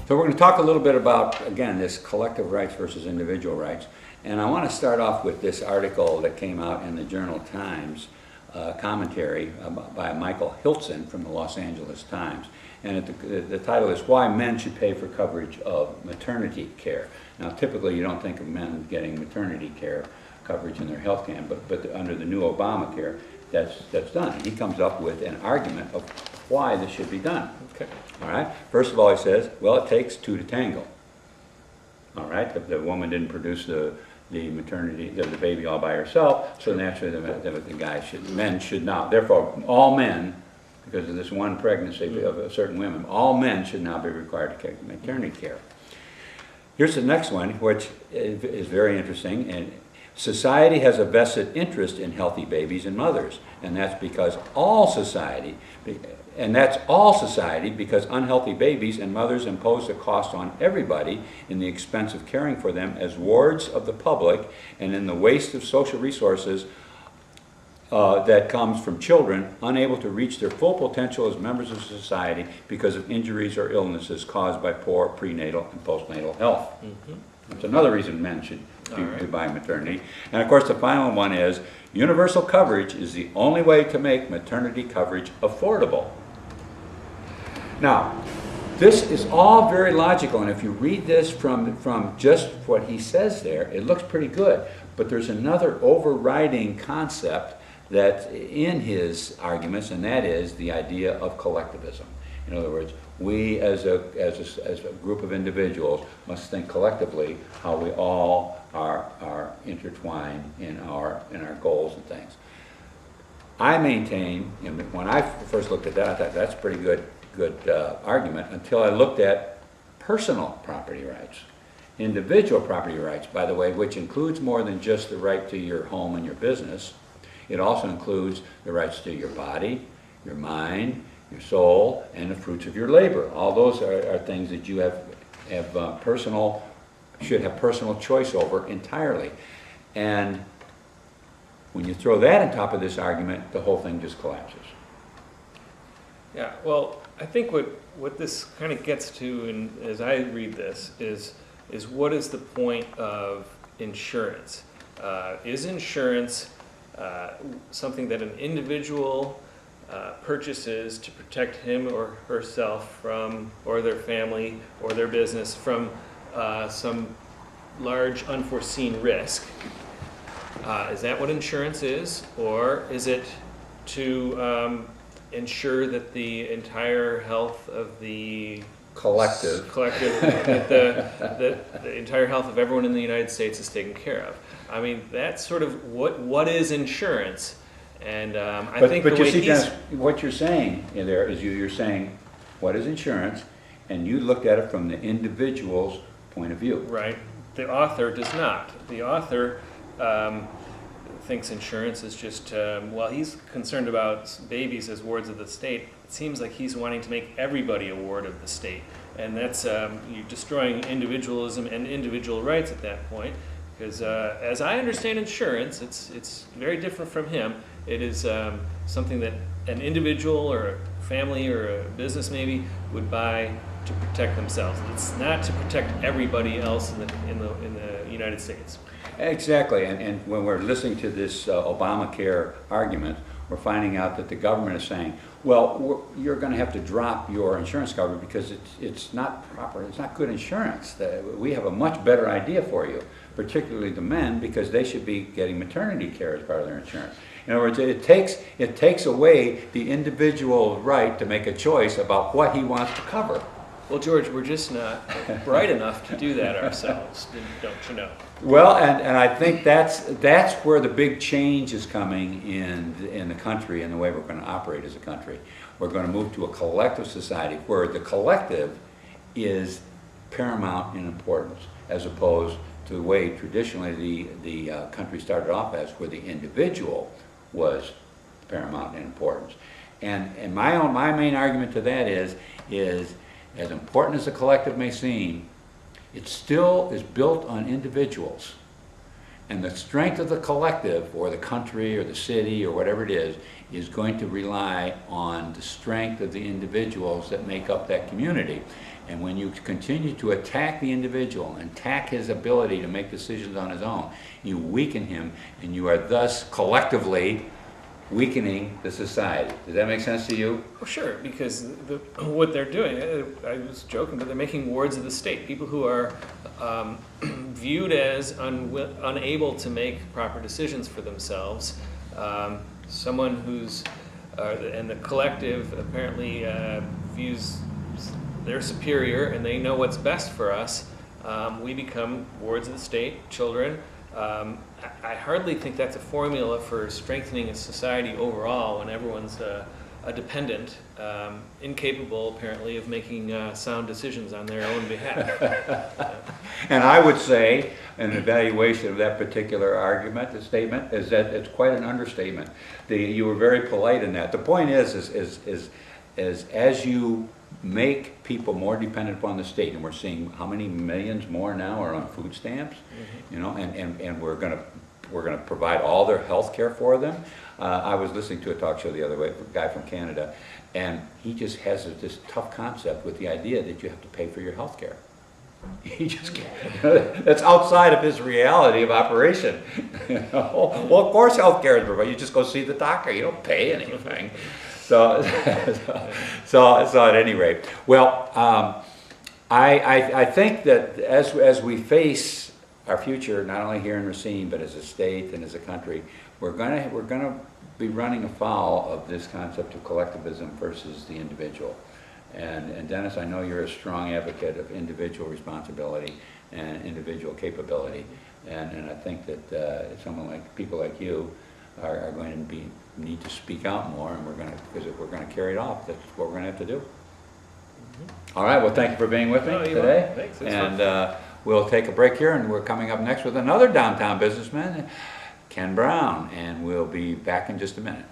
So we're going to talk a little bit about, again, this collective rights versus individual rights. And I want to start off with this article that came out in the Journal Times, commentary by Michael Hilton from the Los Angeles Times. And the title is Why Men Should Pay for Coverage of Maternity Care. Now, typically you don't think of men getting maternity care coverage in their health plan, but under the new Obamacare, that's done. And he comes up with an argument of why this should be done. Okay. All right. First of all, he says, well, it takes two to tango. All right. The woman didn't produce the baby all by herself, so naturally men should not. Therefore, all men, because of this one pregnancy of certain women, all men should now be required to take maternity care. Here's the next one, which is very interesting. And society has a vested interest in healthy babies and mothers, and that's because because unhealthy babies and mothers impose a cost on everybody in the expense of caring for them as wards of the public and in the waste of social resources that comes from children unable to reach their full potential as members of society because of injuries or illnesses caused by poor prenatal and postnatal health. Mm-hmm. That's another reason men should be buying maternity. And of course the final one is universal coverage is the only way to make maternity coverage affordable. Now, this is all very logical, and if you read this from just what he says there, it looks pretty good. But there's another overriding concept that's in his arguments, and that is the idea of collectivism. In other words, we as a group of individuals must think collectively how we all are intertwined in our goals and things. I maintain, when I first looked at that, I thought that's a pretty good argument until I looked at personal property rights, individual property rights, by the way, which includes more than just the right to your home and your business. It also includes the rights to your body, your mind, your soul, and the fruits of your labor. All those are things that you should have personal choice over entirely. And when you throw that on top of this argument, the whole thing just collapses. Yeah, well, I think what this kind of gets to, and as I read this, is what is the point of insurance? Is insurance something that an individual purchases to protect him or herself from, or their family, or their business from some large unforeseen risk? Is that what insurance is? Or is it to ensure that the entire health of the collective that the entire health of everyone in the United States is taken care of? I mean, that's sort of what is insurance. And I think the way Dennis, what you're saying there is you're saying what is insurance, and you looked at it from the individual's point of view. Right. The author does not. The author thinks insurance is just, he's concerned about babies as wards of the state. It seems like he's wanting to make everybody a ward of the state. And that's, you're destroying individualism and individual rights at that point. Because as I understand insurance, it's very different from him. It is something that an individual or a family or a business maybe would buy to protect themselves. It's not to protect everybody else in the United States. Exactly, and when we're listening to this Obamacare argument, we're finding out that the government is saying, well, you're going to have to drop your insurance coverage because it's not proper, it's not good insurance. We have a much better idea for you, particularly the men, because they should be getting maternity care as part of their insurance. In other words, it takes away the individual right to make a choice about what he wants to cover. Well, George, we're just not bright enough to do that ourselves, don't you know? Well, and I think that's where the big change is coming in the country and the way we're going to operate as a country. We're going to move to a collective society where the collective is paramount in importance, as opposed to the way traditionally the country started off as, where the individual was paramount in importance. And my main argument to that is as important as the collective may seem, it still is built on individuals. And the strength of the collective, or the country, or the city, or whatever it is going to rely on the strength of the individuals that make up that community. And when you continue to attack the individual and attack his ability to make decisions on his own, you weaken him, and you are thus collectively weakening the society. Does that make sense to you? Well, sure, because what they're doing, I was joking, but they're making wards of the state, people who are viewed as unable to make proper decisions for themselves. Someone who's, and the collective apparently views they're superior and they know what's best for us. We become wards of the state, children. I hardly think that's a formula for strengthening a society overall when everyone's a dependent, incapable apparently of making sound decisions on their own behalf. And I would say an evaluation of that particular argument, the statement, is that it's quite an understatement. You were very polite in that. The point is as you make people more dependent upon the state, and we're seeing how many millions more now are on food stamps, you know, and we're going to provide all their health care for them. I was listening to a talk show the other way, a guy from Canada, and he just has this tough concept with the idea that you have to pay for your health care. He just can't. That's outside of his reality of operation. You know? Well, of course health care is provided. You just go see the doctor. You don't pay anything. So at any rate, well, I think that as we face our future, not only here in Racine, but as a state and as a country, we're gonna be running afoul of this concept of collectivism versus the individual. And Dennis, I know you're a strong advocate of individual responsibility and individual capability, and I think that people like you are going to need to speak out more, and because if we're going to carry it off, that's what we're going to have to do. All right, well, thank you for being with me today. Thanks. And we'll take a break here, and we're coming up next with another downtown businessman, Ken Brown, and we'll be back in just a minute.